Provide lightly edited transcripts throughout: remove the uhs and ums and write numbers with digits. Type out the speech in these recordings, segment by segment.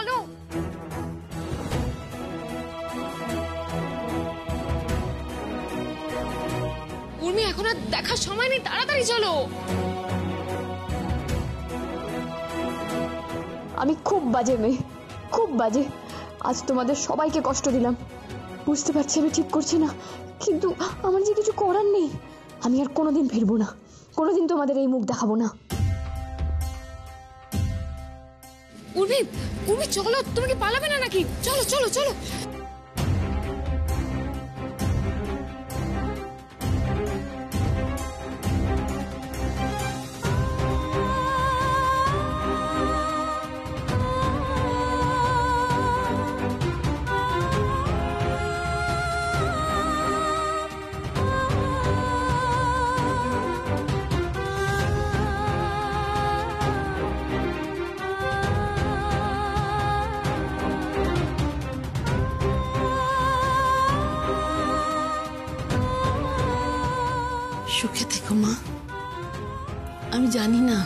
চলো। উর্মি, এখন আর দেখার সময় নেই, তাড়াতাড়ি চলো। আমি খুব বাজে মেয়ে, খুব বাজে। আজ তোমাদের সবাইকে কষ্ট দিলাম, বুঝতে পারছি আমি ঠিক করছি না, কিন্তু আমার যে কিছু করার নেই। আমি আর কোনোদিন ফিরবো না, কোনোদিন তোমাদের এই মুখ দেখাবো না। উর্মি, উর্মি চলো, তুমি কি পালাবে না নাকি? চলো চলো চলো। সুখে থেকো মা। আমি জানি না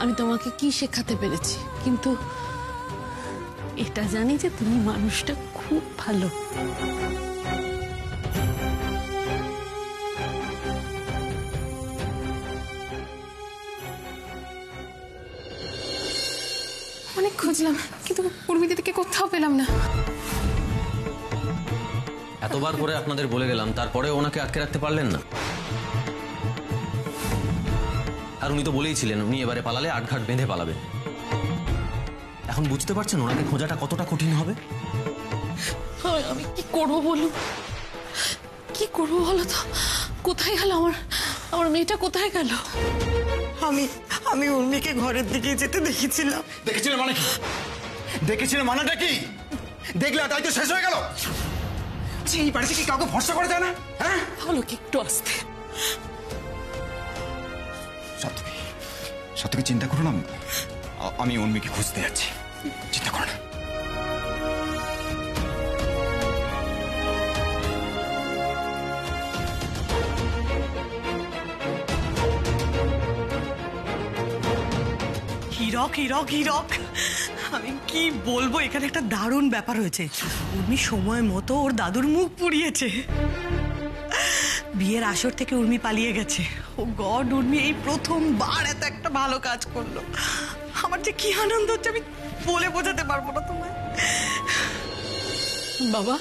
আমি তোমাকে কি শেখাতে পেরেছি, কিন্তু এটা জানি যে তুমি মানুষটা খুব ভালো। অনেক খুঁজলাম, কিন্তু উর্মি দিদিকে কোথাও পেলাম না। এতবার করে আপনাদের বলে গেলাম, তারপরে ওনাকে আটকে রাখতে পারলেন না। আর উনি তো বলেইছিলেন উনি এবারে পালালে আটঘাট বেঁধে পালাবেন। এখন বুঝতে পারছেন ওনাকে খোঁজাটা কতটা কঠিন হবে? আমি কি করবো বলুন, কি করবো বলো তো? কোথায় গেল আমার মেয়েটা, কোথায় গেল? আমি উর্মিকে ঘরের দিকে যেতে দেখেছিলাম। দেখেছিলেন মানে কি? দেখেছিলেন মানেটা কি? দেখলে তাই তো শেষ হয়ে গেল। এই বাড়িতে কি কাউকে ভরসা করা যায় না? হ্যাঁ, ভালো কি একটু আসতে। সত্যি চিন্তা করো না, আমি উর্মিকে খুঁজতে যাচ্ছি, চিন্তা করো না। হীরক হীরক হীরক, আমি কি বলবো, এখানে একটা দারুণ ব্যাপার হয়েছে। উর্মি সময় মতো ওর দাদুর মুখ পুড়িয়েছে। বিয়ের আসর থেকে উর্মি পালিয়ে গেছে। ও গড, উর্মি এই প্রথমবার এত একটা ভালো কাজ করলো। আমার যে কি আনন্দ হচ্ছে আমি বলে বোঝাতে পারবো না তোমায়। বাবা,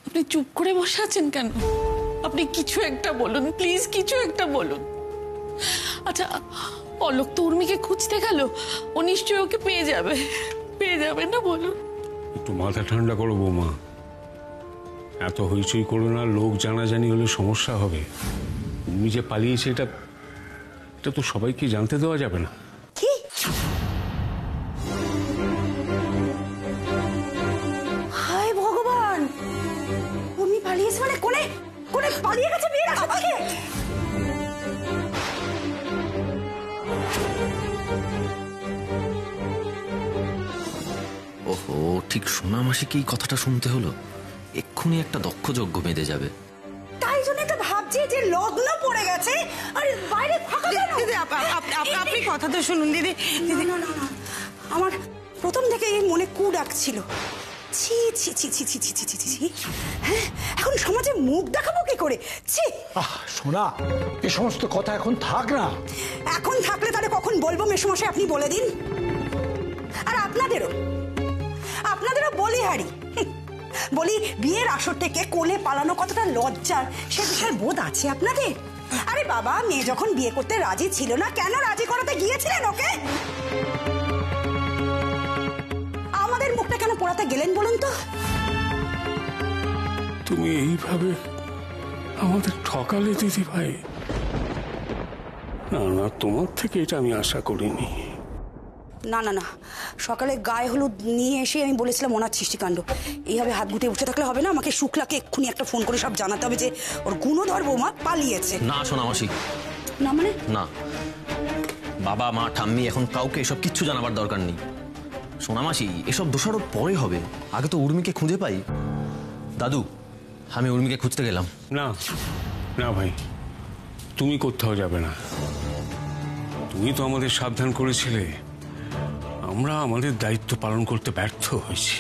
আপনি চুপ করে বসে আছেন কেন? আপনি কিছু একটা বলুন প্লিজ, কিছু একটা বলুন। আচ্ছা, অলোক তো উর্মিকে খুঁজতে গেল, ও নিশ্চয়ই ওকে পেয়ে যাবে না? বলুন। একটু মাথা ঠান্ডা করো বৌমা, এত হইচই করো না। লোক জানাজানি হলে সমস্যা হবে। উর্মি যে পালিয়েছে এটা তো সবাইকে জানতে দেওয়া যাবে না। কি? হায় ভগবান, উর্মি পালিয়েছে মানে কোনে পালিয়ে গেছে বিয়ের আসর থেকে? ওহো, ঠিক সোনা মাসিকে এই কথাটা শুনতে হলো। এক্ষুনি একটা দক্ষ যজ্ঞ বেঁধে যাবে। তাই জন্য তো ভাবছি যে লগ্ন পড়ে গেছে আর বাইরে ফাঁকা কেন? দিদি, আপনি কথা তো শুনুন। দিদি না, আমার প্রথম থেকে মনে কু ডাকছিল। ছি ছি ছি ছি ছি ছি ছি ছি ছি। হ্যাঁ, এখন সমাজে মুখ দেখাবো কি করে? ছি। সোনা, এই সমস্ত কথা এখন থাক না। এখন থাকলে তাহলে কখন বলবো মেসোমশাই, আপনি বলে দিন। আর আপনাদেরও বলিহারি বলি, বিয়ের আসর থেকে কোলে পালানো কতটা লজ্জার সে বিষয়ে বোধ আছে আপনাদের? আরে বাবা, মেয়ে যখন বিয়ে করতে রাজি ছিল না, কেন রাজি করাতে গিয়েছিলেন ওকে? আমাদের মুখটা কেন পোড়াতে গেলেন বলুন তো? তুমি এইভাবে আমাদের ঠকালে দিদি ভাই। না, তোমার থেকে এটা আমি আশা করিনি। না, সকালে গায়ে হলুদ নিয়ে এসে আমি বলেছিলাম ওনার সৃষ্টিকাণ্ড। এইভাবে হাত গুটিয়ে উঠে থাকলে হবে না। আমাকে শুক্লাকে এক্ষুনি একটা ফোন করে সব জানাতে হবে যে ওর গুণধর বৌমা পালিয়েছে। না সোনা মাসি, না মানে? না, বাবা মা ঠাম্মি এখন কাউকে এসব কিচ্ছু জানাবার দরকার নেই। সোনা মাসি, এসব দোষারোপ পরে হবে, আগে তো উর্মিকে খুঁজে পাই। দাদু, আমি উর্মিকে খুঁজতে গেলাম। না ভাই, তুমি কোথাও যাবে না। তুমি তো আমাদের সাবধান করেছিলে। আমরা আমাদের দায়িত্ব পালন করতে ব্যর্থ হয়েছি।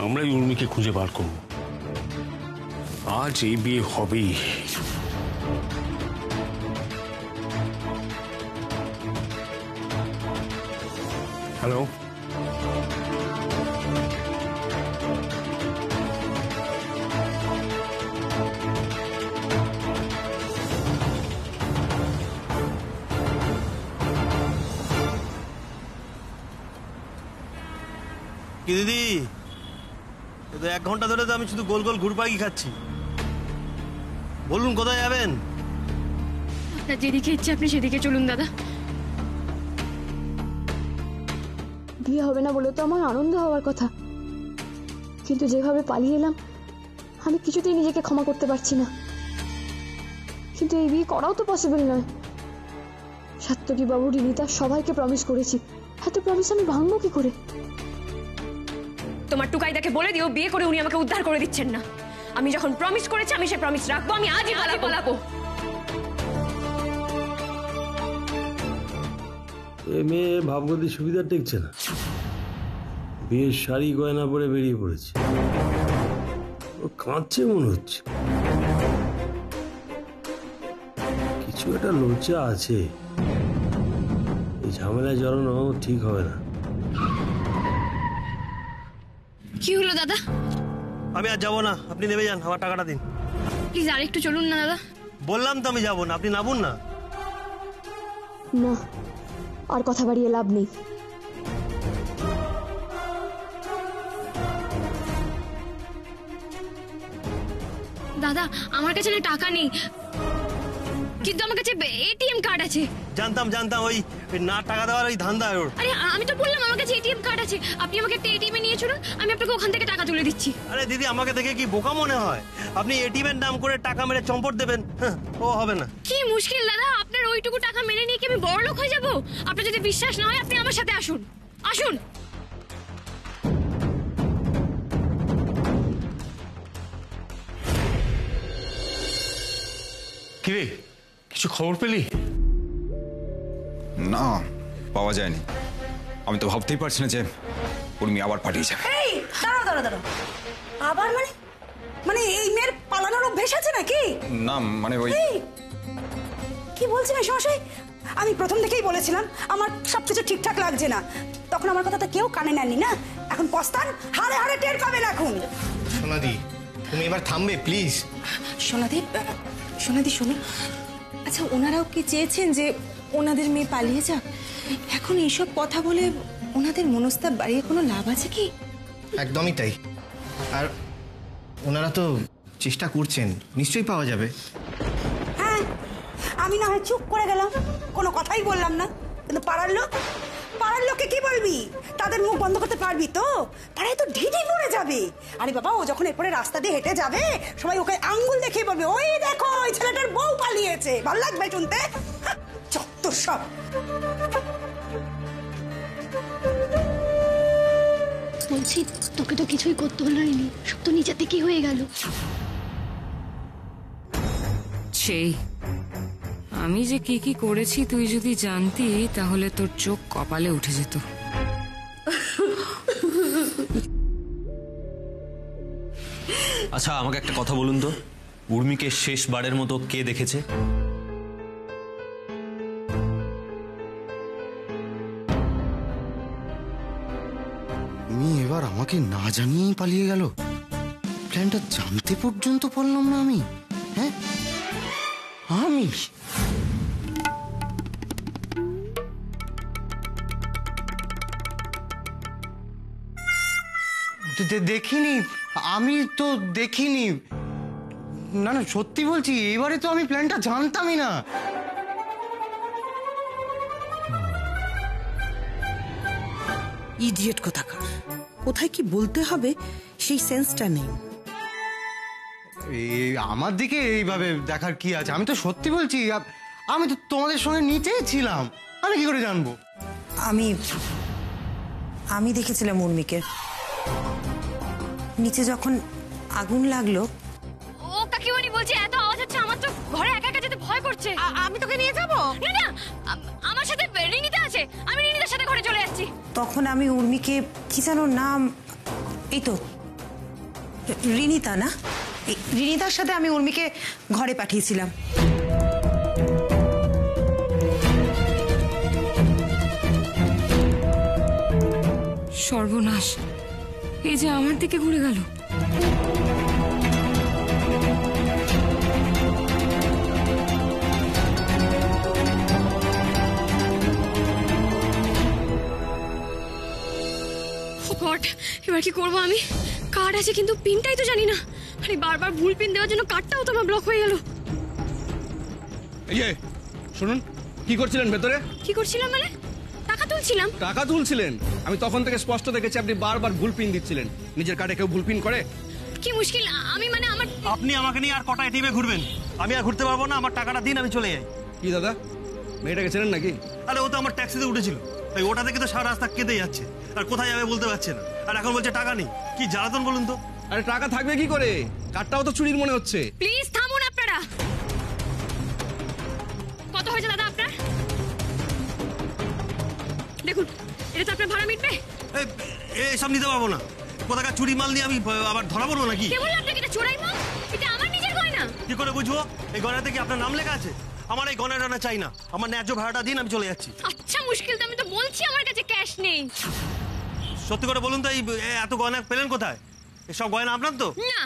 আমরাই উর্মিকে খুঁজে বার করব। আজ এই বিয়ে হবেই। হ্যালো, কি দিদি, এ তো 1 ঘন্টা ধরে তো আমি শুধু গোল গোল ঘুরপাকি খাচ্ছি। বলুন কোথায় যাবেন? আপনার যেদিকে ইচ্ছে আপনি সেদিকে চলুন দাদা। বিয়ে হবে না বলে তো আমার আনন্দ হওয়ার কথা, কিন্তু যেভাবে পালিয়ে এলাম আমি কিছুতেই নিজেকে ক্ষমা করতে পারছি না। কিন্তু এই বিয়ে করাও তো পসিবল নয়। সাত্তকী বাবু, রিনিতা সবাইকে প্রমিস করেছি, এত প্রমিস আমি ভাঙবো কি করে? তোমার টুকাইদাকে বলে দিও বিয়ে করে উনি আমাকে উদ্ধার করে দিচ্ছেন না। আমি যখন প্রমিস করেছি আমি সে প্রমিস রাখবো। আমি আজই পালাবো। এ মেয়ে ভাবগতির সুবিধা টেকছে না। বিয়ের শাড়ি গয়না পরে বেরিয়ে পড়েছে। ও কাঁদছে মনে হচ্ছে। কিছু একটা লজ্জা আছে। এই ঝামেলায় জড়ানো ঠিক হবে না। কি হলো দাদা? আমি আর যাবো না, আপনি নেমে যান, আমার টাকাটা দিন। প্লিজ আর একটু চলুন না দাদা। বললাম তো আমি যাবো না, আপনি নামুন না। না, আর কথা বাড়িয়ে লাভ নেই। দাদা আমার কাছে না টাকা নেই, কিন্তু আমার কাছে এটিএম কার্ড আছে। জানতাম ওই না টাকা দেওয়ার ওই ধান্দা ওর। আরে আমি তো বললাম আমার কাছে এটিএম কার্ড আছে, আপনি আমাকে একটা এটিএম এ নিয়ে চলুন, আমি আপনাকে ওখান থেকে টাকা তুলে দিচ্ছি। আরে দিদি, আমাকে দেখে কি বোকা মনে হয়? আপনি এটিএম এর নাম করে টাকা মেরে চম্পট দেবেন? ও হবে না। কি মুশকিল দাদা, আপনার ওইটুকু টাকা মেরে নিয়ে কি আমি বড়লোক হয়ে যাব? আপনার যদি বিশ্বাস না হয় আপনি আমার সাথে আসুন। কিরে, কিছু খবর পেলি? না, পাওয়া যায়নি। আমি তো ভাবতেই পারছি না যে উর্মি আবার পালিয়ে যাবে। এই দাঁড়াও। আবার মানে এই মেয়ের পালানোর অভ্যেস আছে নাকি? না মানে ওই কি বলছেন মশাই? আমি প্রথম থেকেই বলেছিলাম আমার সবকিছু ঠিকঠাক লাগছে না। তখন আমার কথাটা কেউ কানে নেননি না। এখন পস্তান, হাড়ে হাড়ে টের পাবেন এখন। সোনাদি, তুমি এবার থামবে প্লিজ। সোনাদি শোনো, আচ্ছা ওনারাও কি চেয়েছেন যে ওনাদের মেয়ে পালিয়ে যাক? এখন এইসব কথা বলে ওনাদের মনস্তাপ বাড়িয়ে কোনো লাভ আছে কি? একদমই তাই। আর ওনারা তো চেষ্টা করছেন, নিশ্চয়ই পাওয়া যাবে। হ্যাঁ, আমি না হয় চুপ করে গেলাম, কোনো কথাই বললাম না, কিন্তু পাড়ার লোককে কি বলবি? তাদের মুখ বন্ধ করতে পারবি তো? পাড়ায় তো ঢিঢি পড়ে যাবে। আরে বাবা, ও যখন এরপরে রাস্তা দিয়ে হেঁটে যাবে সবাই ওকে আঙ্গুল দেখিয়ে বলবে, ওই দেখো ওই ছেলেটার বউ পালিয়েছে। ভালো লাগবে শুনতে? যত সব। বলছি তোকে তো কিছুই করতে হলো না, সব তো নিজে থেকেই হয়ে গেল। সেই আমি যে কি কি করেছি তুই যদি জানতি তাহলে তোর চোখ কপালে উঠে যেত। আচ্ছা, আমাকে একটা কথা বলুন তো, উর্মিকে শেষবারের মতো কে দেখেছে? তুমি এবার আমাকে না জানিয়েই পালিয়ে গেল। প্ল্যানটা জানতে পর্যন্ত পারলাম না আমি। হ্যাঁ, আমি দেখিনি। আমি তো দেখিনি। না সত্যি বলছি, এবারে তো আমি প্ল্যানটা জানতামই না। ইডিয়েট কোথাকার, কোথায় কি বলতে হবে সেই সেন্সটা নেই। আমার দিকে এইভাবে দেখার কি আছে? আমি তো সত্যি বলছি, আমি তো তোমাদের সঙ্গে নিচেই ছিলাম, আমি কি করে জানবো? আমি দেখেছিলাম উর্মিকে নিচে যখন আগুন লাগলো। ও কাকিমণি বলছি, এত আওয়াজ হচ্ছে, আমার তো ঘরে একা একা যেতে ভয় করছে। আমি তোকে নিয়ে যাবো। না আমার সাথে রিনিতা আছে, আমি রিনিতার সাথে ঘরে চলে যাচ্ছি। তখন আমি উর্মিকে কি যেন নাম, এই তো রিনিতা না, এই রিনিতার সাথে আমি উর্মিকে ঘরে পাঠিয়েছিলাম। সর্বনাশ, এই যে আমার দিকে ঘুরে গেল। গড, এবার কি করবো আমি? কার্ড আছে কিন্তু পিনটাই তো জানি না। আরে বারবার ভুল পিন দেওয়ার জন্য কার্ডটাও তো আমার ব্লক হয়ে গেল। এই যে শুনুন, কি করছিলেন ভেতরে? কি করছিলাম মানে? টাকা তুলছিলাম। টাকা তুলছিলেন? আমি তখন থেকে স্পষ্ট দেখেছি আপনি বারবার ভুল পিন দিচ্ছিলেন। নিজের কার্ডে কেউ ভুল পিন করে? কি মুশকিল, আমি মানে আমার... আপনি আমাকে নিয়ে আর কটা এটিএমে ঘুরবেন? আমি আর ঘুরতে পারবো না, আমার টাকাটা দিন, আমি চলে যাই। কি দাদা, মেয়েটাকে চেনেন নাকি? আরে ও তো আমার ট্যাক্সিতে উঠেছিল, তাই ওটা থেকে তো সারা রাস্তা কেঁদে যাচ্ছে, আর কোথায় যাবে বলতে পারছে না, আর এখন বলছে টাকা নেই। কি জ্বালাতন বলুন তো। আরে টাকা থাকবে কি করে? কার্ডটাও তো চুরির মনে হচ্ছে। প্লিজ থামুন আপনারা। কত হয়েছে দাদা আপনার? দেখুন, এটা তো আপনার ভাড়া মিটবে। এসব নিতে পারবো না। কোথাকার চুরি মাল নিয়ে আমি আবার ধরা পড়বো নাকি? কে বললো আপনাকে এটা চোরাই মাল? এটা আমার নিজের গয়না। কি করে বুঝবো? এই গয়নাতে কি আপনার নাম লেখা আছে? আমার এই গয়নাটা চাই না, আমার ন্যায্য ভাড়াটা দিন, আমি চলে যাচ্ছি। আচ্ছা মুশকিল তো, আমি তো বলছি আমার কাছে ক্যাশ নেই। সত্যি করে বলুন তো, এই এত গয়না পেলেন কোথায়? এসব গয়না আপনার তো? না,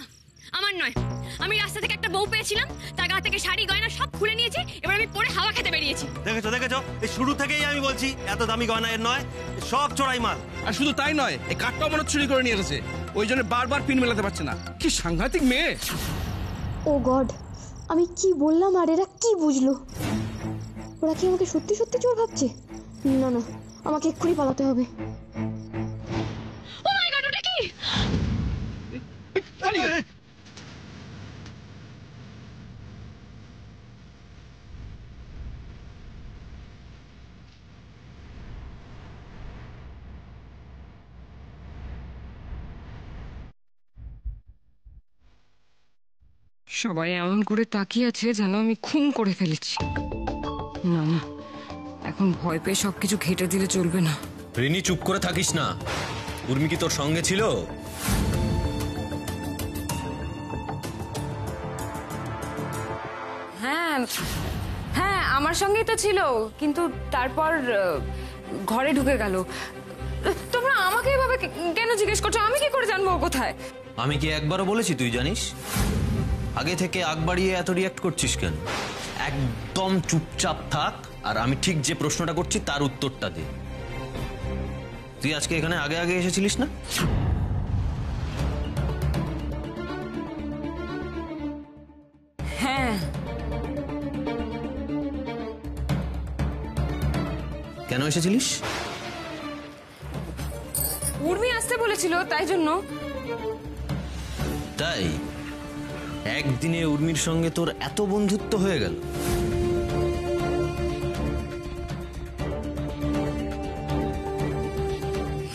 আমার নয়। আমি রাস্তা থেকে একটা বউ পেয়েছিলাম, তার গা থেকে শাড়ি গয়না সব খুলে নিয়েছি, এবার আমি পরে হাওয়া খেতে বেরিয়েছি। দেখেছো দেখেছো, এই শুরু থেকেই আমি বলছি এত দামি গয়না এর নয়, সব চোরাই মাল। আর শুধু তাই নয়, এই কার্ডটাও মনে চুরি করে নিয়ে এসেছে, ওই জন্য বারবার পিন মেলাতে পারছে না। কি সাংঘাতিক মেয়ে! ও গড, আমি কি বললাম আর এরা কি বুঝলো? ওরা কি আমাকে সত্যি সত্যি চোর ভাবছে? না না, আমাকে এক্ষুনি পালাতে হবে। ও মাই গড, ওটা কি? সবাই এমন করে তাকিয়ে আছে যেন আমি খুন করে ফেলেছি। না না, এখন ভয় পেয়ে সবকিছু ঘেটে দিলে চলবে না। রিনি, চুপ করে থাকিস না। উর্মি কি তোর সঙ্গে ছিল? হ্যাঁ হ্যাঁ, আমার সঙ্গেই তো ছিল, কিন্তু তারপর ঘরে ঢুকে গেল। তোমরা আমাকে এভাবে কেন জিজ্ঞেস করছো? আমি কি করে জানবো ও কোথায়? আমি কি একবারও বলেছি তুই জানিস? আগে থেকে আগ বাড়িয়ে এত রিয়াক্ট করছিস কেন? একদম চুপচাপ থাক, আর আমি ঠিক যে প্রশ্নটা করছি তার উত্তরটা দে। তুই আজকে এখানে আগে আগে এসেছিলিস না? হ্যাঁ। কেন এসেছিলিস? উর্মি আসতে বলেছিল, তাই জন্য। তাই একদিনে উর্মির সঙ্গে তোর এত বন্ধুত্ব হয়ে গেল?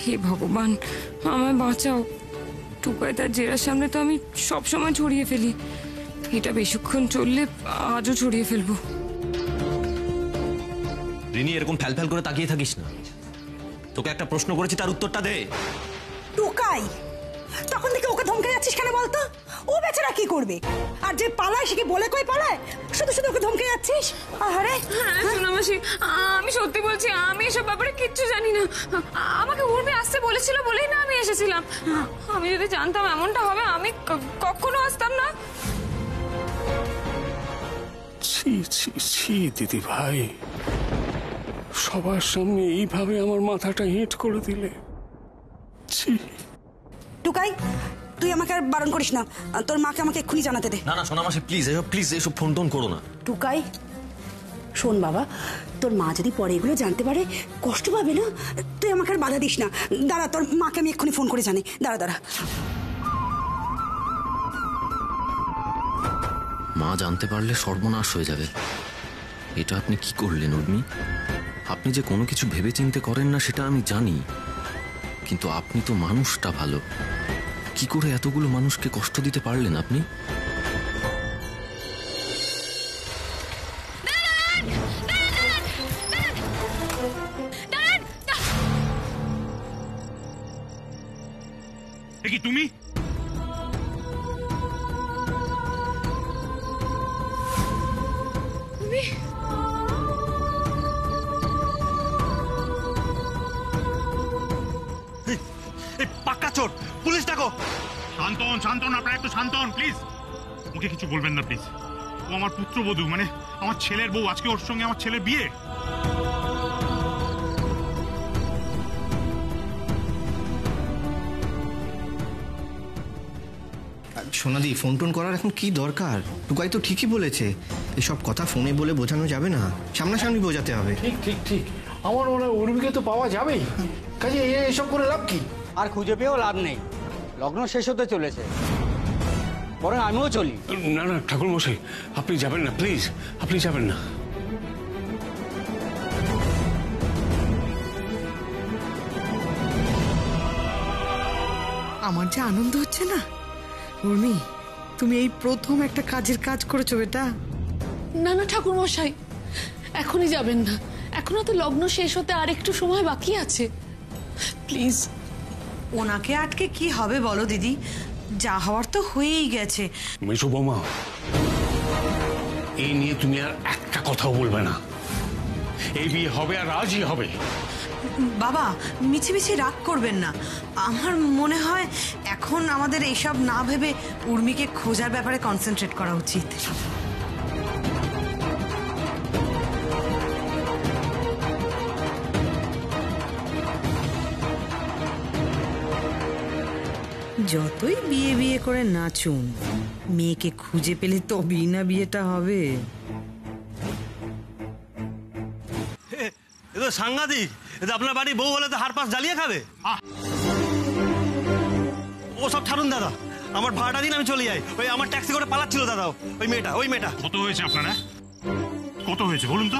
হে ভগবান, আমায় বাঁচাও। টুকাই তার জেরার সামনে তো আমি সবসময় ছড়িয়ে ফেলি, এটা বেশিক্ষণ চললে আজও ছড়িয়ে ফেলবো। রিনি, এরকম ফ্যাল ফ্যাল করে তাকিয়ে থাকিস না। তোকে একটা প্রশ্ন করেছি, তার উত্তরটা দে। টুকাই, তখন থেকে ওকে ধমকে যাচ্ছিস কেন বলতো? ও বেচারা কি করবে? আর যে পালায় সে কি বলে কই পালায়? শুধু শুধু ওকে ধমকে যাচ্ছিস? আরে সোনামাসি, আমি সত্যি বলছি, আমি এসব ব্যাপারে কিচ্ছু জানি না। আমাকে উর্মি আসতে বলেছিল বলেই না আমি এসেছিলাম। আমি যদি জানতাম এমনটা হবে, আমি কখনো আসতাম না। ছি ছি ছি দিদি ভাই, সবার সামনে এইভাবে আমার মাথাটা হিট করে দিলে। ছি। টুকাই, তুই আমাকে আর বারণ করিস না, তোর মাকে আমাকে এক্ষুনি জানাতে দে। না না সোনামাসি, প্লিজ এসব ফোন টোন করো না। টুকাই শোন বাবা, তোর মা যদি পরে এগুলো জানতে পারে কষ্ট পাবে না? তুই আমাকে আর বাধা দিস না। দাঁড়া, তোর মাকে আমি এক্ষুনি ফোন করে জানি। দাঁড়া। মা জানতে পারলে সর্বনাশ হয়ে যাবে। এটা আপনি কি করলেন উর্মি? আপনি যে কোনো কিছু ভেবে চিন্তে করেন না সেটা আমি জানি, কিন্তু আপনি তো মানুষটা ভালো। কি করে এতগুলো মানুষকে কষ্ট দিতে পারলেন আপনি? এ কি তুমি? পাক্কা চোর, পুলিশ ডাকো। শান্তন শান্তন, আপনারা একটু শান্তন প্লিজ। ওকে কিছু বলবেন না প্লিজ। ও আমার পুত্রবধূ, মানে আমার ছেলের বউ। আজকে ওর সঙ্গে আমার ছেলের বিয়ে। সোনাদি, ফোন টোন করার এখন কি দরকার? টুকাই তো ঠিকই বলেছে, এসব কথা ফোনে বলে বোঝানো যাবে না, সামনাসামনি বোঝাতে হবে। ঠিক ঠিক ঠিক, আমার মনে হয় উর্মিকে তো পাওয়া যাবেই, কাজে এসব করে লাভ কি? আর খুঁজে পেয়েও লাভ নেই, লগ্ন শেষ হতে চলেছে, বরং আমিও চলি। না না ঠাকুর মশাই, আপনি যাবেন না প্লিজ, আপনি যাবেন না। আমার যে আনন্দ হচ্ছে না। উর্মি, তুমি এই প্রথম একটা কাজের কাজ করেছো বেটা। না না ঠাকুর মশাই, এখনই যাবেন না, এখনো তো লগ্ন শেষ হতে আর একটু সময় বাকি আছে, প্লিজ। ওনাকে আটকে কি হবে বলো দিদি, যা হওয়ার তো হয়েই গেছে। মেসো বৌমা, এই নিয়ে তুমি আর একটা কথাও বলবে না। এই বিয়ে হবে আর আজই হবে। বাবা, মিছিমিছি রাগ করবেন না। আমার মনে হয় এখন আমাদের এইসব না ভেবে উর্মিকে খোঁজার ব্যাপারে কনসেন্ট্রেট করা উচিত। যতই বিয়ে বিয়ে করে নাচুন, মেয়েকে খুঁজে পেলে তবেই না বিয়েটা হবে। এ তো সাংঘাতিক। এটা আপনার বাড়ি বউ হলে তো হার পাশ জ্বালিয়ে খাবে। ও সব ছাড়ুন দাদা, আমার ভাড়াটা দিন, আমি চলে যাই। ওই আমার ট্যাক্সি করে পালাচ্ছিল দাদা, ওই মেয়েটা। কত হয়েছে আপনারা? কত হয়েছে বলুন তো?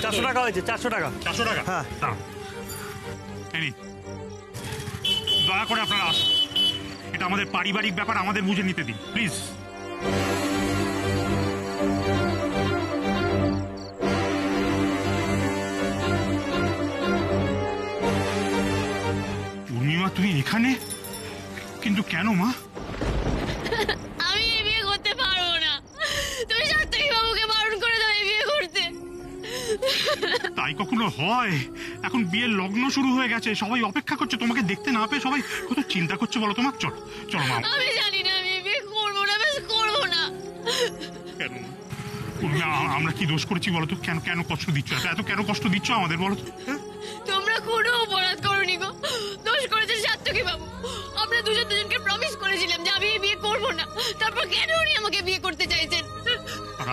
400 টাকা হয়েছে। 400 টাকা? 400 টাকা, হ্যাঁ। দয়া করে আপনারা আসুন, এটা আমাদের পারিবারিক ব্যাপার, আমাদের বুঝে নিতে দিন প্লিজ। উর্মিমা, তুমি এখানে? কিন্তু কেন মা? আমি এই বিয়ে করতে পারবো না, তুমি সাত্তকী বাবুকে বারণ করে দাও এই বিয়ে করতে। তাই কখনো হয়? এখন বিয়ের লগ্ন শুরু হয়ে গেছে, সবাই অপেক্ষা করছে তোমাকে দেখতে না পেয়ে, সবাই কত চিন্তা করছে বলো তোমার। চলো চলো মা। আমি জানি না, আমি এই বিয়ে করবো না, বেশ করবো না। কেন আমরা কি দোষ করেছি বলো তো? কেন কেন কষ্ট দিচ্ছ, এত কেন কষ্ট দিচ্ছ আমাদের বলো তো? তোমরা কোনো অপরাধ করোনি গো, দোষ করেছে সাত্তকী বাবু। আমরা দুজনকে প্রমিস করেছিলাম যে আমি এই বিয়ে করবো না, তারপর কেন উনি আমাকে বিয়ে করতে চাইছেন? আর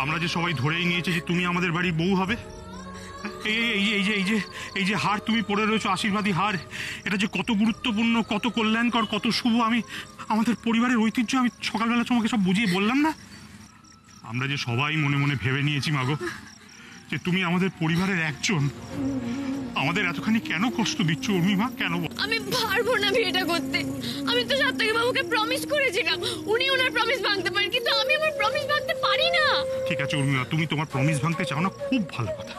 আমরা যে সবাই ধরেই নিয়েছি যে তুমি আমাদের বাড়ির বউ হবে। এই যে হার তুমি পরে রয়েছো, আশীর্বাদী হার, এটা যে কত গুরুত্বপূর্ণ, কত কল্যাণকর, কত শুভ, আমি আমাদের পরিবারের ঐতিহ্য আমি সকালবেলা তোমাকে সব বুঝিয়ে বললাম না? আমরা যে সবাই মনে মনে ভেবে নিয়েছি মাগো যে তুমি আমাদের পরিবারের একজন, আমাদের এতখানি কেন কষ্ট দিচ্ছ উর্মিমা? কেন? আমি পারবো না বিয়েটা করতে। আমি তো সাত্তকী বাবুকে প্রমিস করেছিলাম, উনি ওনার প্রমিস ভাঙতে পারেন, কিন্তু আমি আমার প্রমিস ভাঙতে পারি না। ঠিক আছে উর্মিমা, তুমি তোমার প্রমিস ভাঙতে চাও না, খুব ভালো কথা,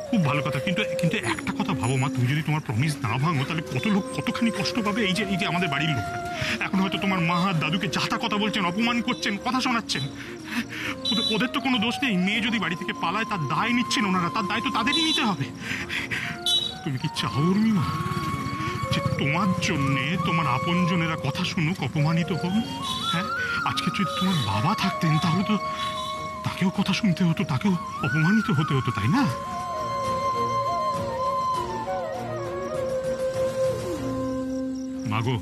খুব ভালো কথা। কিন্তু একটা কথা ভাবো মা, তুমি যদি তোমার প্রমিস না ভাঙো তাহলে কত লোক কতখানি কষ্ট পাবে। এই যে আমাদের বাড়ির লোক এখন হয়তো তোমার মা আর দাদুকে যাতা কথা বলছেন, অপমান করছেন, কথা শোনাচ্ছেন। ওদের তো কোনো দোষ নেই। মেয়ে যদি বাড়ি থেকে পালায় তার দায় নিচ্ছেন ওনারা, তার দায় তো তাদেরই নিতে হবে। তুমি কি চাও উর্মিমা যে তোমার জন্যে তোমার আপনজনেরা কথা শুনুক, অপমানিত হোক? হ্যাঁ, আজকে যদি তোমার বাবা থাকতেন তাহলে তো তাকেও কথা শুনতে হতো, তাকেও অপমানিত হতে হতো, তাই না? মাগো,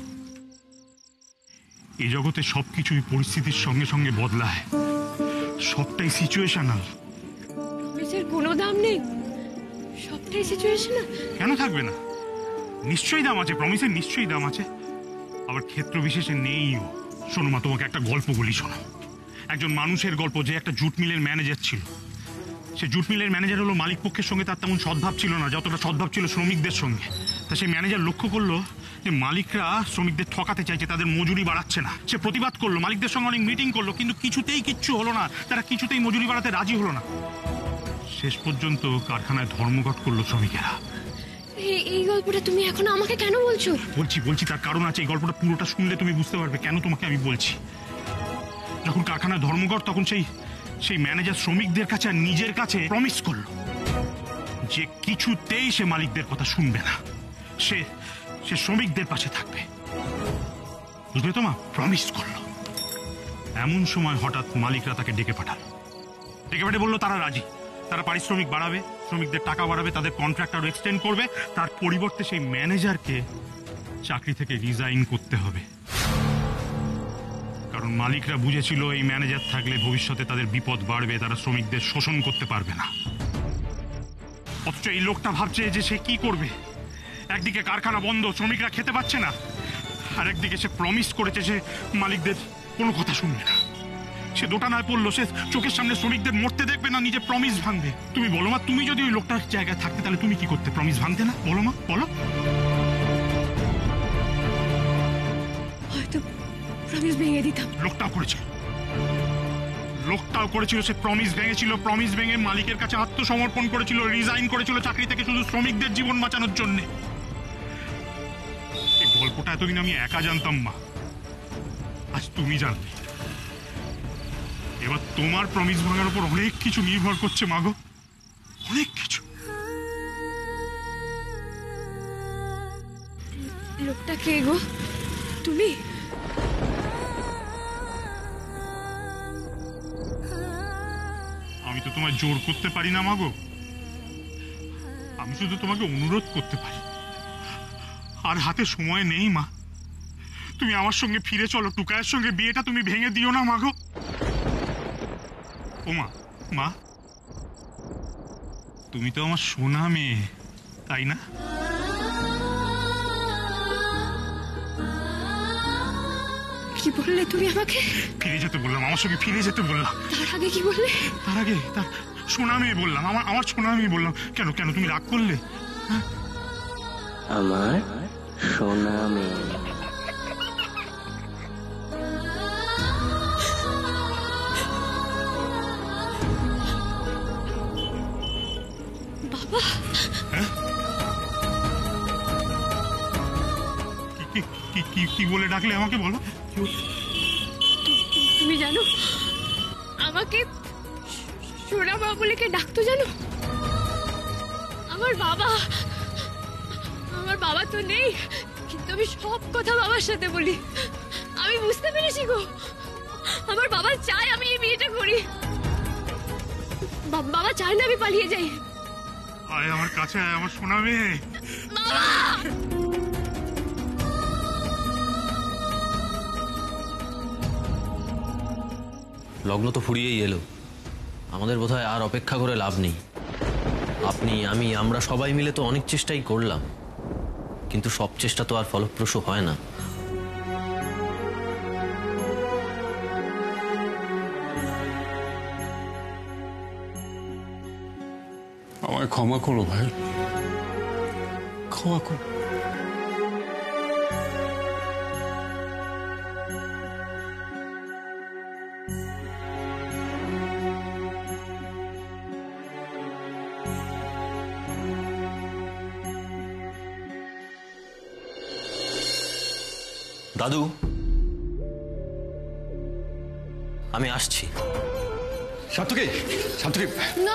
এই জগতে সবকিছুই পরিস্থিতির সঙ্গে সঙ্গে বদলায়, সবটাই সিচুয়েশনাল। প্রমিসের কোনো দাম নেই, সবটাই সিচুয়েশনাল। কেন থাকবে না? নিশ্চয়ই দাম আছে, প্রমিসের নিশ্চয়ই দাম আছে, আবার ক্ষেত্র বিশেষে নেইও। শোনো মা, তোমাকে একটা গল্প বলি, শোনো। একজন মানুষের গল্প, যে একটা জুট মিলের ম্যানেজার ছিল। সে জুট মিলের ম্যানেজার হলো, মালিক পক্ষের সঙ্গে তার তেমন সদ্ভাব ছিল না যতটা সদ্ভাব ছিল শ্রমিকদের সঙ্গে। তা সেই ম্যানেজার লক্ষ্য করলো যে মালিকরা শ্রমিকদের ঠকাতে চাইছে, তাদের মজুরি বাড়াচ্ছে না। সে প্রতিবাদ করলো, মালিকদের সঙ্গে অনেক মিটিং করলো, কিন্তু কিছুতেই কিচ্ছু হলো না, তারা কিছুতেই মজুরি বাড়াতে রাজি হলো না। শেষ পর্যন্ত কারখানায় ধর্মঘট করলো শ্রমিকেরা। এই গল্পটা তুমি এখন আমাকে কেন বলছো? বলছি তার কারণ আছে। এই গল্পটা পুরোটা শুনলে তুমি বুঝতে পারবে কেন তোমাকে আমি বলছি। যখন কারখানা ধর্মঘট, তখন সেই ম্যানেজার শ্রমিকদের কাছে আর নিজের কাছে প্রমিস করলো যে কিছুতেই সে মালিকদের কথা শুনবে না, সে শ্রমিকদের পাশে থাকবে। বুঝলে তো মা, প্রমিস করলো। এমন সময় হঠাৎ মালিকরা তাকে ডেকে পাঠালো। বললো তারা রাজি, তারা পারিশ্রমিক বাড়াবে, শ্রমিকদের টাকা বাড়াবে, তাদের কন্ট্রাক্ট আরো এক্সটেন্ড করবে। তার পরিবর্তে সেই ম্যানেজারকে চাকরি থেকে রিজাইন করতে হবে। কারণ মালিকরা বুঝেছিল এই ম্যানেজার থাকলে ভবিষ্যতে তাদের বিপদ বাড়বে, তারা শ্রমিকদের শোষণ করতে পারবে না। অথচ এই লোকটা ভাবছে যে সে কি করবে। একদিকে কারখানা বন্ধ, শ্রমিকরা খেতে পাচ্ছে না, আর একদিকে সে প্রমিস করেছে সে মালিকদের কোনো কথা শুনবে না। সে দোটানায় পড়লো, সে চোখের সামনে শ্রমিকদের মরতে দেখবে না, নিজে প্রমিস ভাঙবে। তুমি বলো মা, তুমি যদি ওই লোকটার জায়গায় থাকতে তাহলে তুমি কি করতে? প্রমিস ভাঙতে না? বলো মা, বলো। হয়তো প্রমিস ভেঙে দিতাম। লোকটাও করেছিল, সে প্রমিস ভেঙেছিল। প্রমিস ভেঙে মালিকের কাছে আত্মসমর্পণ করেছিল, রিজাইন করেছিল চাকরি থেকে শুধু শ্রমিকদের জীবন বাঁচানোর জন্য। এই গল্পটা এতদিন আমি একা জানতাম মা, আজ তুমি জানলে। এবার তোমার প্রমিস ভাঙার উপর অনেক কিছু নির্ভর করছে মাগো, অনেক কিছু। লোকটা কে গো? তুমি? আমি তো তোমায় জোর করতে পারি না মাগো, আমি শুধু তোমাকে অনুরোধ করতে পারি। আর হাতে সময় নেই মা, তুমি আমার সঙ্গে ফিরে চলো। টুকায়ের সঙ্গে বিয়েটা তুমি ভেঙে দিও না মাগো। ও মা, তুমি তো আমার সোনা মেয়ে, তাই না? কি বললে তুমি আমাকে? ফিরে যেতে বললাম, আমার সঙ্গে ফিরে যেতে বললাম। তার আগে কি বললে? তার আগে তার সোনা মেয়ে বললাম, আমার সোনা মেয়ে বললাম। কেন তুমি রাগ করলে? আমার সোনা মেয়ে। বাবা, কি বলে ডাকলে আমাকে? বলো। তুমি জানো আমাকে সোনা বাবা বলে কে ডাকতো জানো? আমার বাবা তো নেই, কিন্তু আমি সব কথা বাবার সাথে বলি। আমি বুঝতে পেরেছি গো, আমার বাবা চায় আমি এই বিয়েটা করি। বাবা চায় না আমি পালিয়ে যাই। আয় আমার কাছে, আয় আমার সোনা মেয়ে। বাবা, লগ্ন তো ফুরিয়েই এলো, আমাদের বোধহয় আর অপেক্ষা করে লাভ নেই। আপনি, আমরা সবাই মিলে তো অনেক চেষ্টাই করলাম, কিন্তু সব চেষ্টা তো আর ফলপ্রসূ হয় না। আমায় ক্ষমা করো ভাই, ক্ষমা করো। দাদু, আমি আসছি। সার্থকী, না,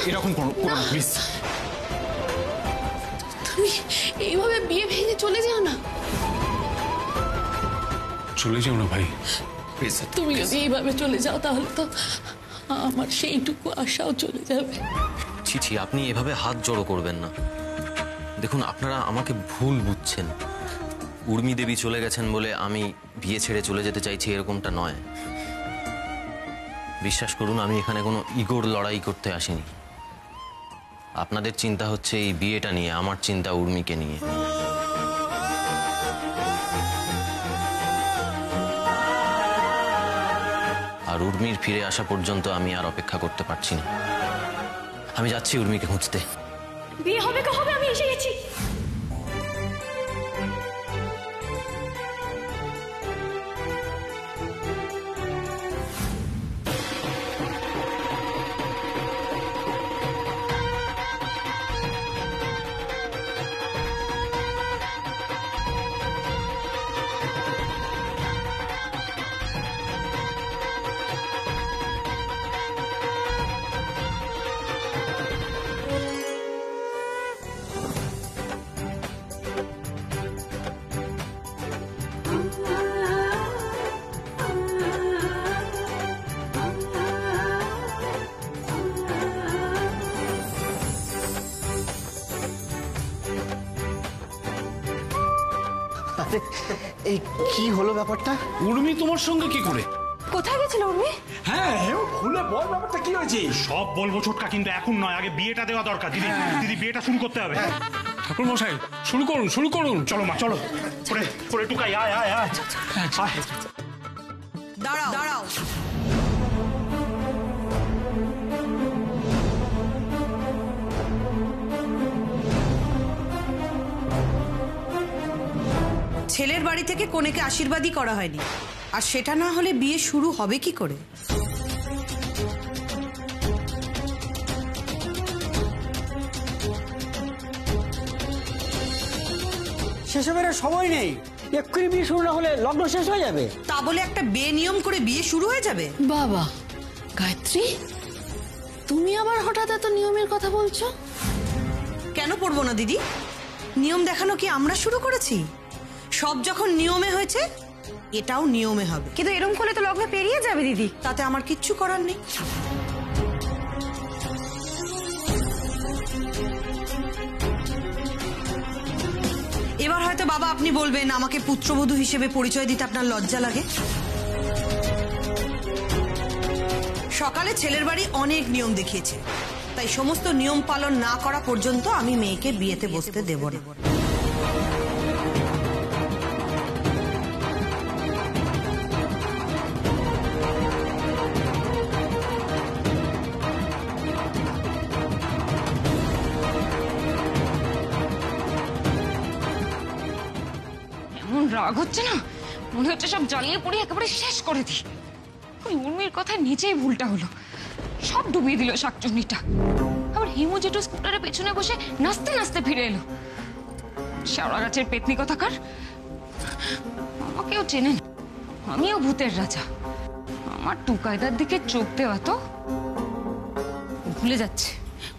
এরকম করো না প্লিজ। তুমি এইভাবে বিয়ে ভেঙে চলে যাও না। চলে যাও না ভাই, প্লিজ। তুমি যদি এইভাবে চলে যাও তাহলে তো আমার সেইটুকু আশাও চলে যাবে। ছি, আপনি এভাবে হাত জড়ো করবেন না। দেখুন, আপনারা আমাকে ভুল বুঝছেন। উর্মি দেবী চলে গেছেন বলে আমি বিয়ে ছেড়ে চলে যেতে চাইছি, এরকমটা নয়। বিশ্বাস করুন, আমি এখানে কোনো ইগোর লড়াই করতে আসিনি। আপনাদের চিন্তা হচ্ছে এই বিয়েটা নিয়ে, আমার চিন্তা উর্মিকে নিয়ে। আর উর্মির ফিরে আসা পর্যন্ত আমি আর অপেক্ষা করতে পারছি না। আমি যাচ্ছি উর্মিকে খুঁজতে। বিয়ে হবে কবে? আমি এসে গেছি। আরে এই কি হলো ব্যাপারটা? উর্মি তোমার সঙ্গে কি করে? কোথায় গেছিল উর্মি? হ্যাঁ খুলে বল ব্যাপারটা কি হয়েছে। সব বলবো ছোটকা, কিন্তু এখন নয়, আগে বিয়েটা দেওয়া দরকার। দিদি দিদি বিয়েটা শুরু করতে হবে। ঠাকুর মশাই শুরু করুন, শুরু করুন। চলো মা চলো, করে করে টুকাই, আয় আয় আয় আয়। দাঁড়াও দাঁড়াও, ছেলের বাড়ি থেকে কনেকে আশীর্বাদই করা হয়নি, আর সেটা না হলে বিয়ে শুরু হবে কি করে? সেসবের সময় নেই, এক্ষুনি বিয়ে শুরু না হলে লগ্ন শেষ হয়ে যাবে। তা বলে একটা বেনিয়ম করে বিয়ে শুরু হয়ে যাবে? বাবা গায়ত্রী, তুমি আবার হঠাৎ এত নিয়মের কথা বলছো? কেন পড়বো না দিদি? নিয়ম দেখানো কি আমরা শুরু করেছি? সব যখন নিয়মে হয়েছে, এটাও নিয়মে হবে। কিন্তু এরকম করলে তো লগ্ন পেরিয়ে যাবে দিদি। তাতে আমার কিচ্ছু করার নেই। এবার হয়তো বাবা আপনি বলবেন আমাকে পুত্রবধূ হিসেবে পরিচয় দিতে আপনার লজ্জা লাগে। সকালে ছেলের বাড়ি অনেক নিয়ম দেখিয়েছে, তাই সমস্ত নিয়ম পালন না করা পর্যন্ত আমি মেয়েকে বিয়েতে বসতে দেব না। এমন রাগ হচ্ছে না, মনে হচ্ছে সব জ্বালিয়ে পড়ে একেবারে শেষ করে দিই। ওই উর্মির কথায় নিচেই ভুলটা হলো, সব ডুবিয়ে দিল শাকচুন্নিটা। আবার হিমু জেঠু স্কুটারের পেছনে বসে নাচতে নাচতে ফিরে এলো। শেওড়া গাছের পেতনি কথাকার, আমাকেও চেনে না, আমিও ভূতের রাজা। আমার টুকায়দার দিকে চোখ দেওয়া তো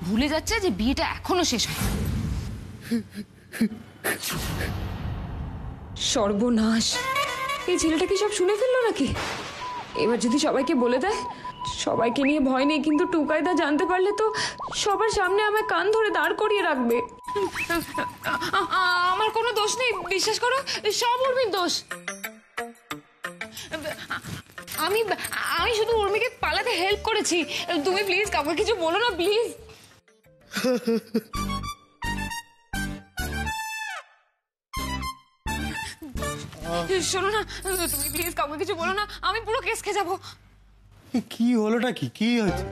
ভুলে যাচ্ছে যে বিয়েটা এখনো শেষ হয়। সর্বনাশ, এই ছেলেটা কি সব শুনে ফেললো নাকি? এবার যদি সবাইকে বলে দেয়, সবাইকে নিয়ে ভয় নেই, কিন্তু টুকাইদা জানতে পারলে তো সবার সামনে আমায় কান ধরে দাঁড় করিয়ে রাখবে। আমার কোনো দোষ নেই, বিশ্বাস করো, সব উর্মির দোষ। আমি শুধু উর্মিকে পালাতে হেল্প করেছি। তুমি প্লিজ কাউকে কিছু বলো না, প্লিজ। শোনো না, তুমি প্লিজ কাউকে কিছু বলো না, আমি পুরো কেস খেয়ে যাবো। কি হলোটা কি? কি হয়েছে?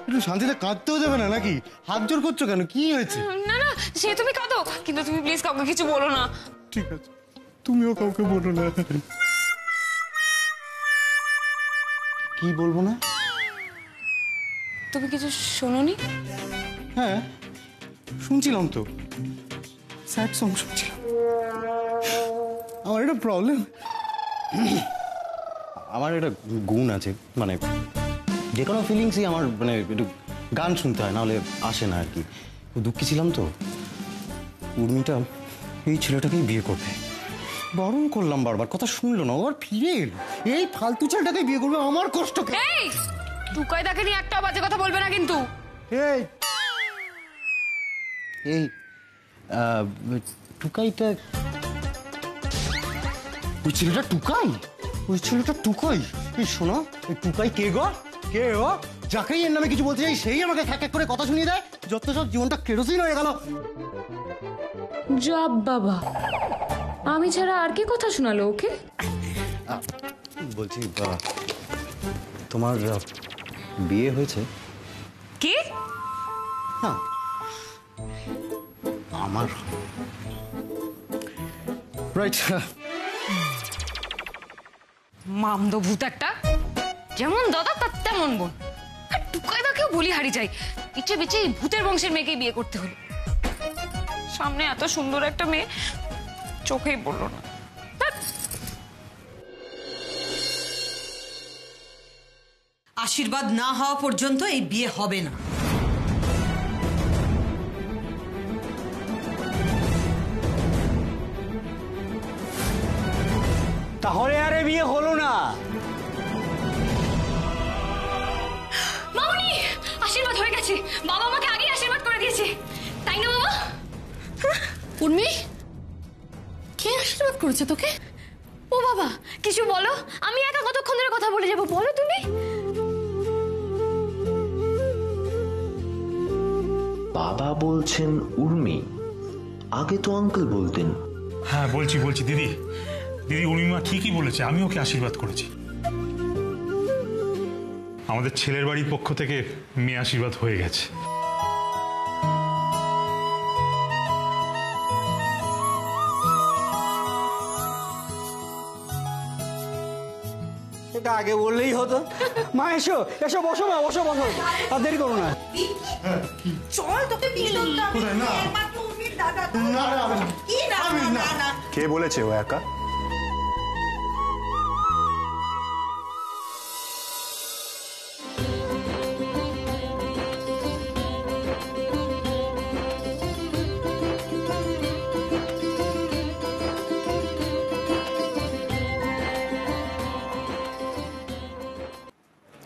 একটু শান্তিতে কাঁদতেও দেবে না নাকি? হাত জোর করছো কেন? কি হয়েছে? না না, সে তুমি কাঁদো, কিন্তু তুমি প্লিজ কাউকে কিছু বলো না। ঠিক আছে, তুমিও কাউকে বলো না। কি বলবো না? তুমি কিছু শোনোনি? হ্যাঁ শুনছিলাম তো, স্যাড সং শুনছিলাম। আমার একটা প্রবলেম, আমার একটা গুণ আছে, মানে যে কোনো ফিলিংসই আমার মানে একটু গান শুনতে হয়, নাহলে আসে না আর কি। দুঃখী ছিলাম তো, উর্মিটা এই ছেলেটাকেই বিয়ে করবে। বারণ করলাম বারবার, কথা শুনলো না, আবার ফিরে এলো। এই ফালতু ছেলেটাকে বিয়ে করবে, আমার কষ্ট। এই টুকাইদাকে নিয়ে একটা বাজে কথা বলবে না কিন্তু। এই এই টুকাইটা, ওই ছেলেটা টুকাই, ওই ছেলেটা টুকাই। এই শোনো, এই টুকাই কে গো? কে ও? যাকেই এর নামে কিছু বলতে চাই সেই আমাকে এক এক করে কথা শুনিয়ে দেয়, যত সব জীবনটা কেরোসিন হয়ে গেল। যাব বাবা, আমি ছাড়া আর কে কথা শোনালো ওকে? বলছি তোমার বিয়ে হয়েছে? কি? হ্যাঁ আমার, রাইট। মামদো ভূত একটা, যেমন দাদা তার তেমন বোন। আর টুকাইদাকেও বলি হারি যায়, পিছে পিছে ভূতের বংশের মেয়েকেই বিয়ে করতে হলো। সামনে এত সুন্দর একটা মেয়ে, চোখেই পড়লো না। আশীর্বাদ না হওয়া পর্যন্ত এই বিয়ে হবে না। তাহলে আরে বিয়ে হলো না। মামুনি, আশীর্বাদ হয়ে গেছে। বাবা আমাকে আগেই আশীর্বাদ করে দিয়েছে, তাই না বাবা? উর্মি, কে আশীর্বাদ করেছে তোকে? ও বাবা, কিছু বলো, আমি একা কতক্ষণ ধরে কথা বলে যাবো, বলো তুমি। বাবা বলছেন উর্মি, আগে তো আঙ্কেল বলতেন। হ্যাঁ বলছি দিদি উর্মিমা ঠিকই বলেছে, আমি ওকে আশীর্বাদ করেছি। আমাদের ছেলের বাড়ির পক্ষ থেকে মেয়ে আশীর্বাদ হয়ে গেছে। এটা আগে বললেই হতো। মা এসো এসো, বসো মা, বসো বসো, আর দেরি করো না। চল তোকে বিয়ে করতাম। একমাত্র উর্মির দাদা তো। কি না? কে বলেছে ও একা?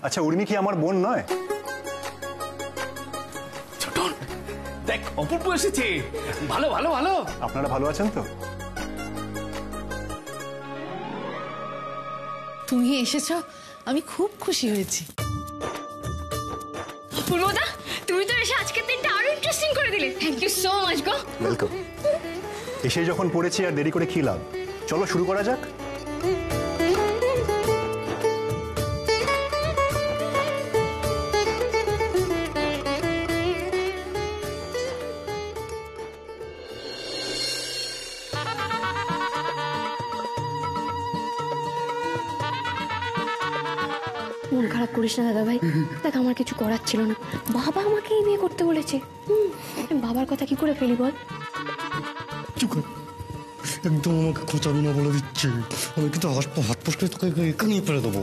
আচ্ছা উর্মি কি আমার বোন নয়? ছোটন দেখ, অপূর্ব এসেছে। ভালো ভালো ভালো। আপনারা ভালো আছেন তো? তুমি এসেছো, আমি খুব খুশি হয়েছি। পূর্বদা, তুমি তো এসে আজকের দিনটা আরো ইন্টারেস্টিং করে দিলে। থ্যাংক ইউ সো মাচ গো। ওয়েলকাম। এসে যখন পড়েছি আর দেরি করে কি লাভ, চলো শুরু করা যাক। মন খারাপ করিস না দাদা ভাই, দেখ আমার কিছু করার ছিল না, বাবা আমাকেই বিয়ে করতে বলেছে। বাবার কথা কি করে ফেলি বল? একদম আমাকে খোঁচাবি না বলে দিচ্ছে, আমি কিন্তু হাত পড়ে তোকে এখানেই ফেলে দেবো।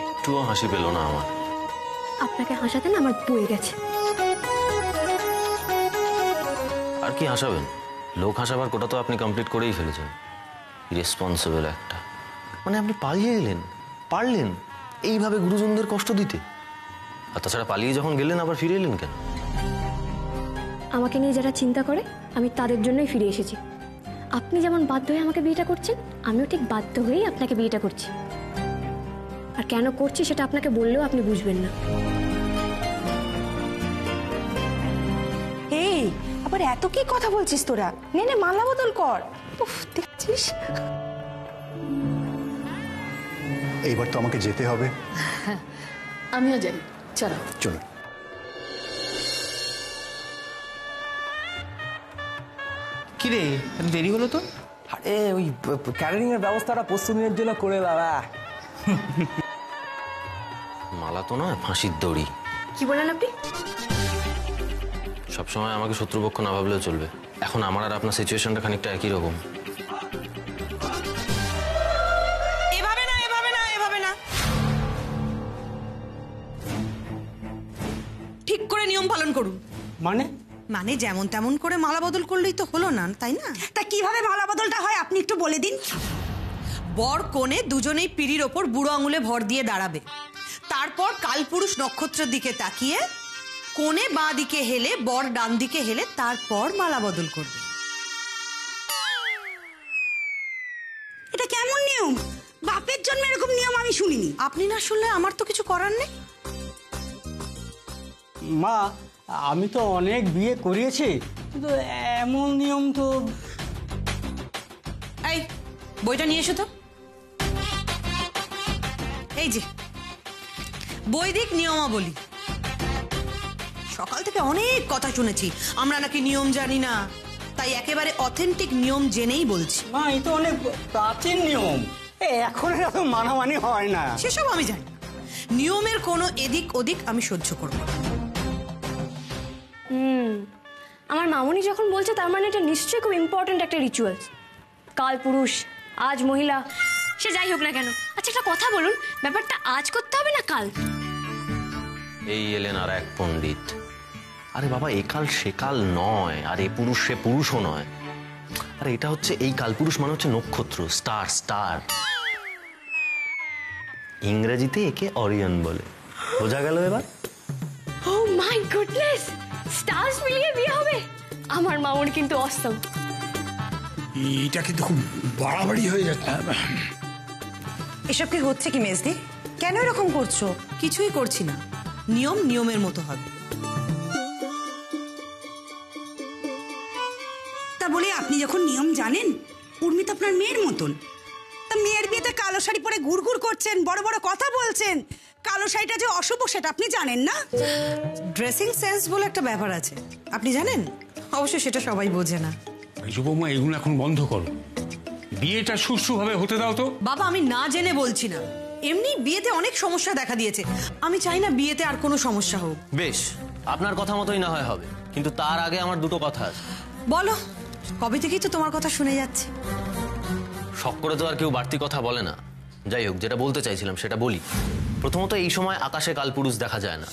একটুও হাসি পেল না আমার। আপনাকে হাসাতে না আমার বয়ে গেছে। আর কি হাসাবেন? লোক হাসাবার কোটা তো আপনি কমপ্লিট করেই ফেলেছেন। ইরেসপন্সিবল একটা। মানে আপনি পালিয়ে এলেন, পারলেন এইভাবে গুরুজনদের কষ্ট দিতে। আর তাছাড়া পালিয়ে যখন গেলেন আবার ফিরে এলেন কেন? আমাকে নিয়ে যারা চিন্তা করে আমি তাদের জন্যই ফিরে এসেছি। আপনি যেমন বাধ্য হয়ে আমাকে বিয়েটা করছেন, আমিও ঠিক বাধ্য হয়েই আপনাকে বিয়েটা করছি। আর কেন করছি সেটা আপনাকে বললেও আপনি বুঝবেন না। এই আবার এত কি কথা বলছিস তোরা? নে নে মালা বদল কর। উফ, দেখছিস? এইবার তো আমাকে যেতে হবে। আমিও যাই, চলো চলো। কি রে, দেরি হলো তো? আরে ওই ক্যাটারিং এর ব্যবস্থাটা পশ্চিমের জন্য করে দাদা। মালা তো নয়, ফাঁসির দড়ি। কি বলেন আপনি? সবসময় আমাকে শত্রুপক্ষ না ভাবলেও চলবে। এখন আমার আর আপনার সিচুয়েশনটা খানিকটা একই রকম। এভাবে না, এভাবে না, এভাবে না। ঠিক করে নিয়ম পালন করুন। মানে যেমন তেমন করে মালা বদল করলেই তো হলো না, তাই না? তা কিভাবে মালা বদলটা হয় আপনি একটু বলে দিন। বর কনে দুজনেই পিড়ির ওপর বুড়ো আঙুলে ভর দিয়ে দাঁড়াবে। তারপর কালপুরুষ নক্ষত্রের দিকে তাকিয়ে কোণে বাঁ দিকে হেলে, বর ডান দিকে হেলে, তারপর মালা বদল করবে। এটা কেমন নিয়ম? বাপের জন্য এরকম নিয়ম আমি শুনিনি। আপনি না শুনলে আমার তো কিছু করার নেই। মা, আমি তো অনেক বিয়ে করিয়েছি, কিন্তু এমন নিয়ম তো। এই বইটা নিয়ে এসো তো। এই যে বৈদিক নিয়মাবলী। সকাল থেকে অনেক কথা শুনেছি আমরা নাকি নিয়ম জানি না, তাই একেবারে অথেন্টিক নিয়ম জেনেই বলছি। মা, এই তো অনেক প্রাচীন নিয়ম, এখন এত মানামানি হয় না। সেসব আমি জানি না। নিয়মের কোনো এদিক ওদিক আমি সহ্য করব না। আমার মামুনি যখন বলছে তার মানে এটা নিশ্চয়ই খুব ইম্পর্ট্যান্ট একটা রিচুয়ালস। কাল পুরুষ, আজ মহিলা, সে যাই হোক না কেন। আচ্ছা একটা কথা বলুন, ব্যাপারটা আজ করতে হবে না কাল? এই এলেন আর এক পণ্ডিত। আরে বাবা, এ কাল সে কাল নয়, আর এ পুরুষ সে পুরুষও নয়। আরে এটা হচ্ছে, এই কালপুরুষ মানে হচ্ছে নক্ষত্র, স্টার। স্টার ইংরেজিতে একে অরিয়ন বলে। বোঝা গেল এবার? ও মাই গুডনেস, স্টার্স মিলিয়ে বিয়ে হবে। আমার মামুনি কিন্তু অসম। এটা কিন্তু খুব বাড়াবাড়ি হয়ে যাচ্ছে। এসব কি হচ্ছে কি মেজদি? কেন এরকম করছো? কিছুই করছি না, নিয়ম নিয়মের মতো হবে। তা বলে আপনি যখন নিয়ম জানেন, উর্মি তো আপনার মেয়ের মতন, তা মেয়ের বিয়েতে কালো শাড়ি পরে ঘুরঘুর করছেন, বড় বড় কথা বলছেন, কালো শাড়িটা যে অশুভ সেটা আপনি জানেন না? ড্রেসিং সেন্স বলে একটা ব্যাপার আছে, আপনি জানেন? অবশ্য সেটা সবাই বোঝে না। বৌমা, এগুলো এখন বন্ধ করো, বিয়েটা সুষ্ঠুভাবে হতে দাও তো। বাবা, আমি না জেনে বলছি না, এমনি বিয়েতে অনেক সমস্যা দেখা দিয়েছে। আমি চাই না বিয়েতে আর কোনো সমস্যা হোক। বেশ, আপনার কথা মতোই না হয় হবে, কিন্তু তার আগে আমার দুটো কথা আছে। বলো। কবে থেকেই তো তোমার কথা শুনে যাচ্ছে। শখ করে তো আর কেউ বাড়তি কথা বলে না। যাই হোক, যেটা বলতে চাইছিলাম সেটা বলি। প্রথমত, এই সময় আকাশে কালপুরুষ দেখা যায় না।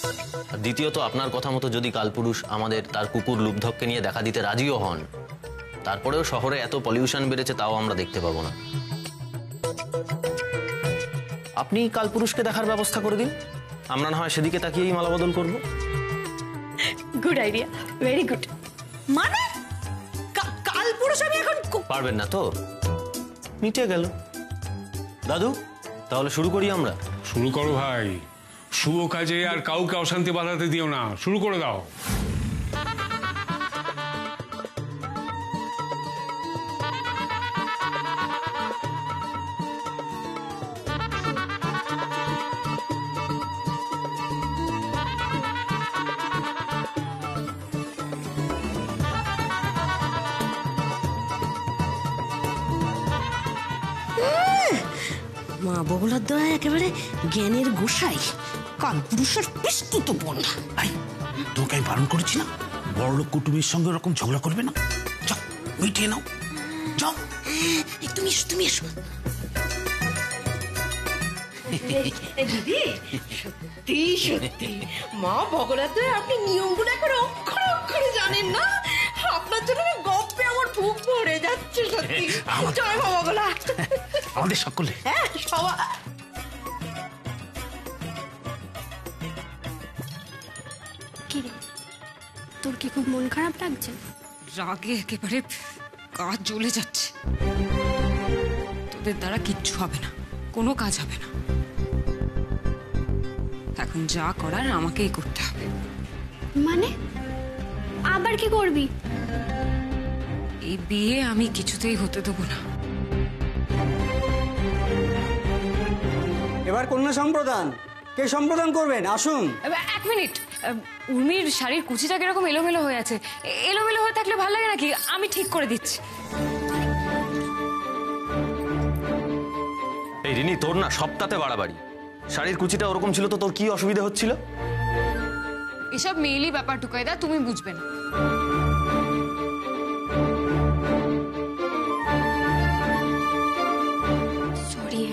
আর দ্বিতীয়ত, আপনার কথা মতো যদি কালপুরুষ আমাদের তার কুকুর লুব্ধককে নিয়ে দেখা দিতে রাজিও হন, তারপরেও শহরে এত পলিউশন বেড়েছে, তাও আমরা দেখতে পাবো না। আপনি কালপুরুষকে দেখার ব্যবস্থা করে দিন, আমরা না হয় সেদিকে তাকিয়েই মালা বদল করবো। Good idea, very good. মানে কালপুরুষ আমি এখন পারবেন না তো? মিটে গেল। দাদু, তাহলে শুরু করি আমরা। শুরু করো ভাই, শুভ কাজে আর কাউকে অশান্তি বাঁধাতে দিও না, শুরু করে দাও। মা বগলার দয়া একেবারে জ্ঞানের গোসাই, কালপুরুষের বিস্তৃত বোন। তোকে আমি বারণ করেছি না, বড়লোক কুটুমের সঙ্গে ওরকম ঝগড়া করবে না। যাও, মিটিয়ে নাও, যাও। তুমি এসো, তুমি এসো। দিদি, সত্যি সত্যি মা বগলার দয়া আপনি নিয়মগুলো এখন অক্ষরে অক্ষরে জানেন না। আপনার জন্য গপ্পে আমার বুক ভরে যাচ্ছে সত্যি। জয় মা বগলা। আমাদের সকলে। হ্যাঁ, সবাই। কি রে, তোর কি খুব মন খারাপ লাগছে? রাগে একেবারে কাজ জ্বলে যাচ্ছে। তোদের দ্বারা কিচ্ছু হবে না, কোনো কাজ হবে না। এখন যা করার আমাকেই করতে হবে। মানে আবার কি করবি? এই বিয়ে আমি কিছুতেই হতে দেবো না। এবার কন্যা সম্প্রদান, কে সম্প্রদান করবেন? আসুন। এক মিনিট, উর্মির শাড়ির কুচিটা কিরকম এলোমেলো হয়ে আছে। এলোমেলো হয়ে থাকলে ভালো লাগে নাকি? আমি ঠিক করে দিচ্ছি। এই রিনি, তোর না সবটাতে বাড়াবাড়ি। শাড়ির কুচিটা ওরকম ছিল তো তোর কি অসুবিধা হচ্ছিল? এসব মেয়েলি ব্যাপার টুকাইদা, তুমি বুঝবে না। সরি।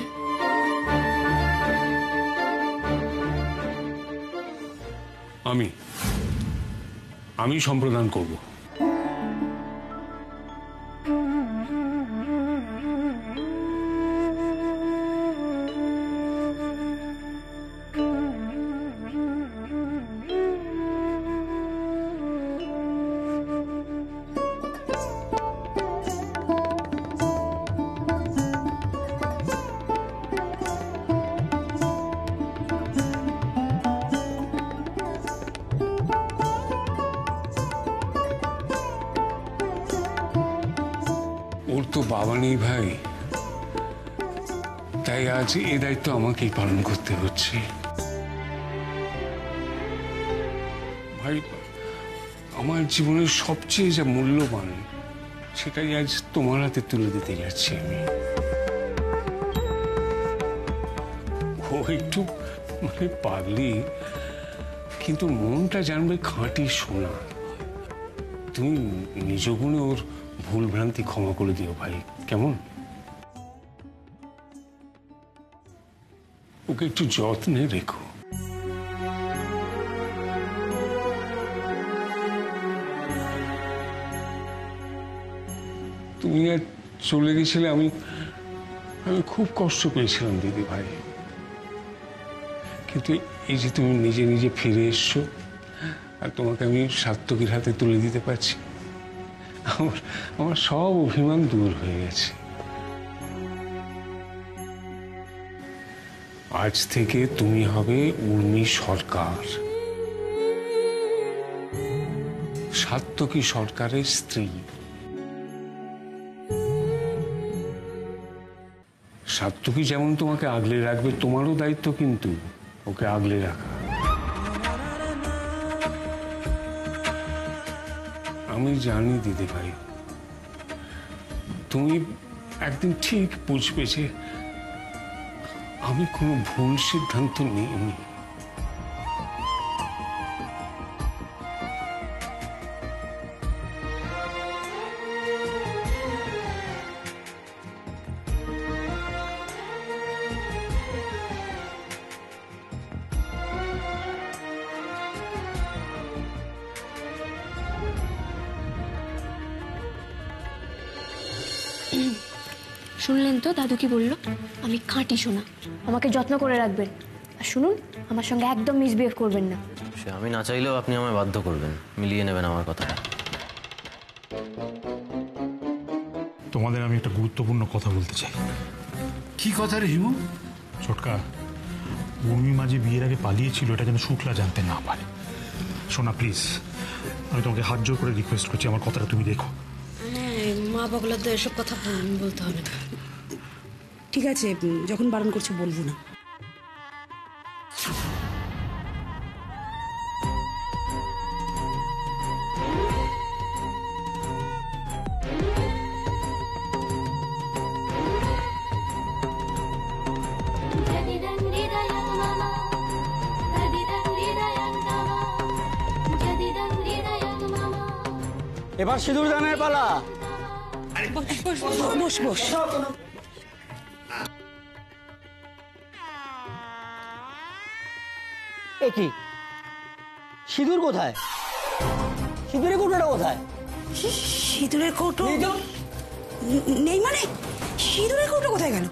আমি সম্প্রদান করব। বাবা নেই ভাই, তাই আজ এই দায়িত্ব আমাকেই পালন করতে হচ্ছে। ভাই, আমার জীবনের সবচেয়ে যা মূল্যবান সেটাই আজ তোমার হাতে তুলে দিতে যাচ্ছি আমি। ও একটু মানে পাগলি, কিন্তু মনটা জানবে খাঁটি সোনা। তুমি নিজ গুণে ওর ভুল ভ্রান্তি ক্ষমা করে দিও ভাই, কেমন? ওকে একটু যত্নে রেখো। তুমি আর চলে গেছিলে, আমি খুব কষ্ট পেয়েছিলাম দিদি ভাই। কিন্তু এই যে তুমি নিজে নিজে ফিরে এসছো আর তোমাকে আমি সাত্তকীর হাতে তুলে দিতে পারছি, আমার সব অভিমান দূর হয়ে গেছে। আজ থেকে তুমি হবে উর্মি সরকার, সাত্তকী সরকারের স্ত্রী। সাত্তকী যেমন তোমাকে আগলে রাখবে, তোমারও দায়িত্ব কিন্তু ওকে আগলে রাখা। আমি জানি দিদি ভাই, তুমি একদিন ঠিক বুঝবে যে আমি কোনো ভুল সিদ্ধান্ত নিইনি। শুনলেন তো দাদু কি বললো? আমি খাঁটি সোনা, আমাকে যত্ন করে রাখবেন। আর শুনুন, আমার সঙ্গে একদম মিসবিহেভ করবেন না। সে আমি না চাইলেও আপনি আমায় বাধ্য করবেন, মিলিয়ে নেবেন আমার কথাটা। তোমাদের আমি একটা গুরুত্বপূর্ণ কথা বলতে চাই। কি কথা রে হিমু? ছোটকা, উর্মি মাঝে বিয়ের আগে পালিয়েছিল, এটা যেন শুক্লা জানতে না পারে। সোনা প্লিজ, আমি তোমাকে হাত জোর করে রিকোয়েস্ট করছি, আমার কথাটা তুমি দেখো। মা বগলা তো এসব কথা বলতে হবে না। ঠিক আছে, যখন বারণ করছো বলবো না। এবার সিঁদুর দানের পালা। বস বস। এ কি, সিঁদুর কোথায়? সিঁদুরের কৌটোটা কোথায়? সিঁদুরের কৌটো নেই মানে? সিঁদুরের কৌটো কোথায় গেল?